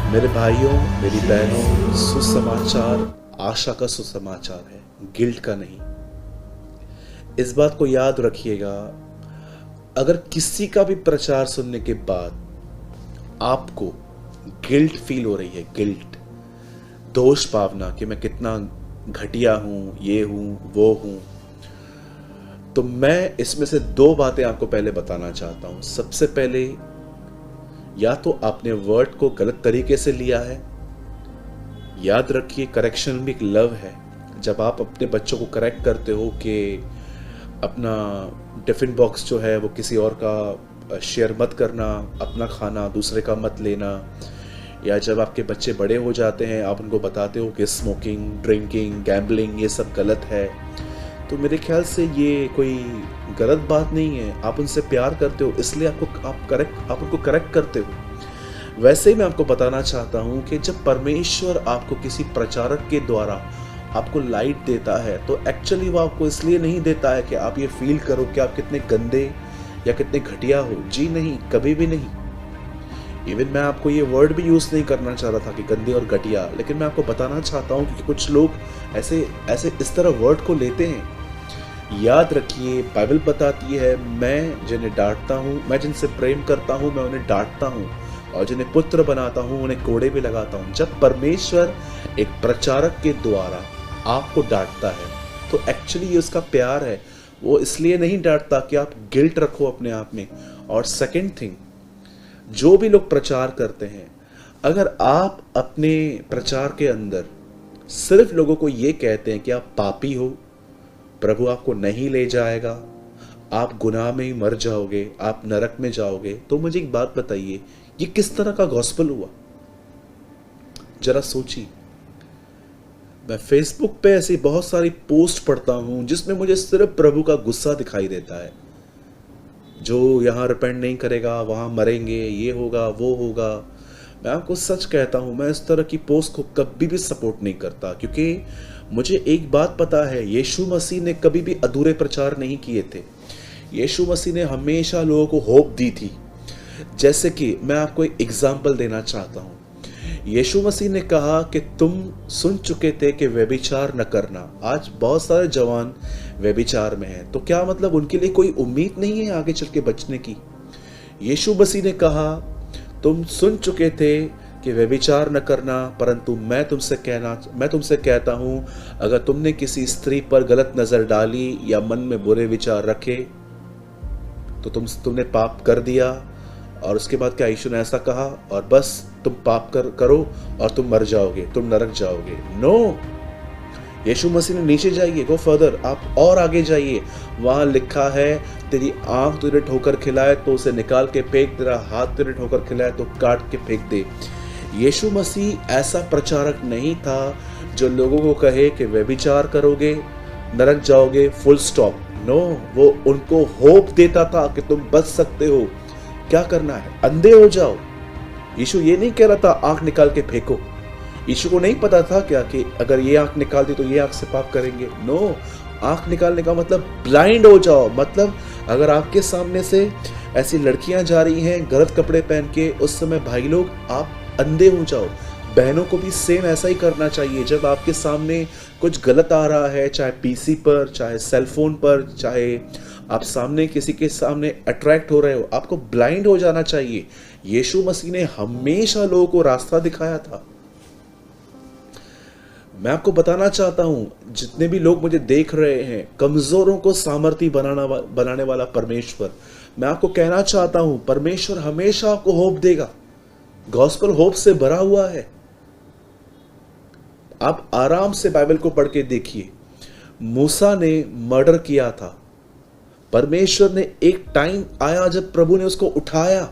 मेरे भाइयों, मेरी बहनों, सुसमाचार आशा का सुसमाचार है, गिल्ट का नहीं। इस बात को याद रखिएगा, अगर किसी का भी प्रचार सुनने के बाद आपको गिल्ट फील हो रही है, गिल्ट, दोष भावना कि मैं कितना घटिया हूं, ये हूं, वो हूं, तो मैं इसमें से दो बातें आपको पहले बताना चाहता हूं। सबसे पहले, या तो आपने वर्ड को गलत तरीके से लिया है। याद रखिए, करेक्शन भी एक लव है। जब आप अपने बच्चों को करेक्ट करते हो कि अपना टिफिन बॉक्स जो है वो किसी और का शेयर मत करना, अपना खाना दूसरे का मत लेना, या जब आपके बच्चे बड़े हो जाते हैं आप उनको बताते हो कि स्मोकिंग, ड्रिंकिंग, गैम्बलिंग ये सब गलत है, तो मेरे ख्याल से ये कोई गलत बात नहीं है। आप उनसे प्यार करते हो, इसलिए आप उनको करेक्ट करते हो। वैसे ही मैं आपको बताना चाहता हूँ कि जब परमेश्वर आपको किसी प्रचारक के द्वारा आपको लाइट देता है, तो एक्चुअली वो आपको इसलिए नहीं देता है कि आप ये फील करो कि आप कितने गंदे या कितने घटिया हो। जी नहीं, कभी भी नहीं। इवन मैं आपको ये वर्ड भी यूज नहीं करना चाह रहा था कि गंदे और घटिया, लेकिन मैं आपको बताना चाहता हूँ कि कुछ लोग ऐसे ऐसे इस तरह वर्ड को लेते हैं। याद रखिए, बाइबल बताती है, मैं जिन्हें डांटता हूँ, मैं जिनसे प्रेम करता हूँ मैं उन्हें डांटता हूँ, और जिन्हें पुत्र बनाता हूँ उन्हें कोड़े भी लगाता हूँ। जब परमेश्वर एक प्रचारक के द्वारा आपको डांटता है तो एक्चुअली ये उसका प्यार है। वो इसलिए नहीं डांटता कि आप गिल्ट रखो अपने आप में। और सेकंड थिंग, जो भी लोग प्रचार करते हैं, अगर आप अपने प्रचार के अंदर सिर्फ लोगों को ये कहते हैं कि आप पापी हो, प्रभु आपको नहीं ले जाएगा, आप गुनाह में ही मर जाओगे, आप नरक में जाओगे, तो मुझे एक बात बताइए, ये किस तरह का गॉस्पेल हुआ? जरा सोचिए। मैं फेसबुक पे ऐसी बहुत सारी पोस्ट पढ़ता हूं जिसमें मुझे सिर्फ प्रभु का गुस्सा दिखाई देता है। जो यहां रिपेंट नहीं करेगा वहां मरेंगे, ये होगा, वो होगा। मैं आपको सच कहता हूं, मैं इस तरह की पोस्ट को कभी भी सपोर्ट नहीं करता, क्योंकि मुझे एक बात पता है, यीशु मसीह ने कभी भी अधूरे प्रचार नहीं किए थे। यीशु मसीह ने हमेशा लोगों को होप दी थी। जैसे कि मैं आपको एक एग्जाम्पल देना चाहता हूं। यीशु मसीह ने कहा कि तुम सुन चुके थे कि व्यभिचार न करना। आज बहुत सारे जवान व्यभिचार में हैं, तो क्या मतलब उनके लिए कोई उम्मीद नहीं है आगे चल के बचने की? यीशु मसीह ने कहा, तुम सुन चुके थे कि व्यभिचार न करना, परंतु मैं तुमसे कहता हूं, अगर तुमने किसी स्त्री पर गलत नजर डाली या मन में बुरे विचार रखे तो तुमने पाप कर दिया। और उसके बाद क्या यीशु ने ऐसा कहा, और बस तुम पाप करो और तुम मर जाओगे, तुम नरक जाओगे? नो, यीशु मसीह ने नीचे जाइए, गो फर्दर, आप और आगे जाइए। वहां लिखा है, तेरी आंख तुझे ठोकर खिलाए तो उसे निकाल के फेंक, तेरा हाथ तुझे ठोकर खिलाए तो काट के फेंक दे। यीशु मसीह ऐसा प्रचारक नहीं था जो लोगों को कहे कि व्यभिचार करोगे नरक जाओगे, फुल स्टॉप। नो, वो उनको होप देता था कि तुम बच सकते हो। क्या करना है? अंधे हो जाओ। यीशु ये नहीं कह रहा था आंख निकाल के फेंको। यीशु को नहीं पता था क्या कि अगर ये आंख निकाल दी तो ये आंख से पाप करेंगे? नो, आंख निकालने का मतलब ब्लाइंड हो जाओ। मतलब अगर आपके सामने से ऐसी लड़कियां जा रही हैं गलत कपड़े पहन के, उस समय भाई लोग आप अंधे हो जाओ। बहनों को भी सेम ऐसा ही करना चाहिए। जब आपके सामने कुछ गलत आ रहा है, चाहे पीसी पर, चाहे सेलफोन पर, चाहे आप सामने किसी के सामने अट्रैक्ट हो रहे हो, आपको ब्लाइंड हो जाना चाहिए। यीशु मसीह ने हमेशा लोगों को रास्ता दिखाया था। मैं आपको बताना चाहता हूं, जितने भी लोग मुझे देख रहे हैं, कमजोरों को सामर्थी बनाने वाला परमेश्वर, मैं आपको कहना चाहता हूं, परमेश्वर हमेशा आपको होप देगा। गॉस्पेल होप से भरा हुआ है। आप आराम से बाइबल को पढ़ के देखिए। मूसा ने मर्डर किया था, परमेश्वर ने एक टाइम आया जब प्रभु ने उसको उठाया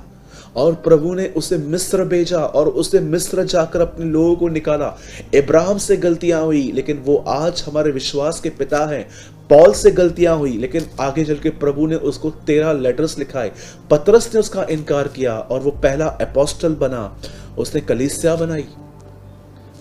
और प्रभु ने उसे मिस्र भेजा और उसे मिस्र जाकर अपने लोगों को निकाला। इब्राहिम से गलतियां हुई, लेकिन वो आज हमारे विश्वास के पिता हैं। पॉल से गलतियां हुई, लेकिन आगे चल के प्रभु ने उसको 13 लेटर्स लिखाए। पतरस ने उसका इनकार किया और वो पहला अपोस्टल बना, उसने कलीसिया बनाई।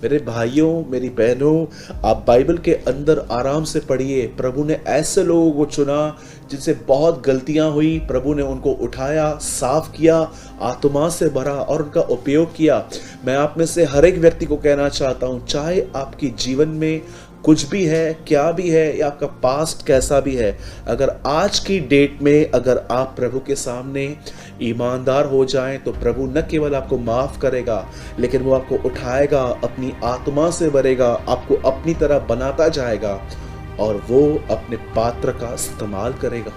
मेरे भाइयों, मेरी बहनों, आप बाइबल के अंदर आराम से पढ़िए। प्रभु ने ऐसे लोगों को चुना जिनसे बहुत गलतियां हुई, प्रभु ने उनको उठाया, साफ किया, आत्मा से भरा और उनका उपयोग किया। मैं आप में से हर एक व्यक्ति को कहना चाहता हूं, चाहे आपकी जीवन में कुछ भी है, क्या भी है, या आपका पास्ट कैसा भी है, अगर आज की डेट में अगर आप प्रभु के सामने ईमानदार हो जाएं तो प्रभु न केवल आपको माफ करेगा, लेकिन वो आपको उठाएगा, अपनी आत्मा से भरेगा, आपको अपनी तरह बनाता जाएगा और वो अपने पात्र का इस्तेमाल करेगा।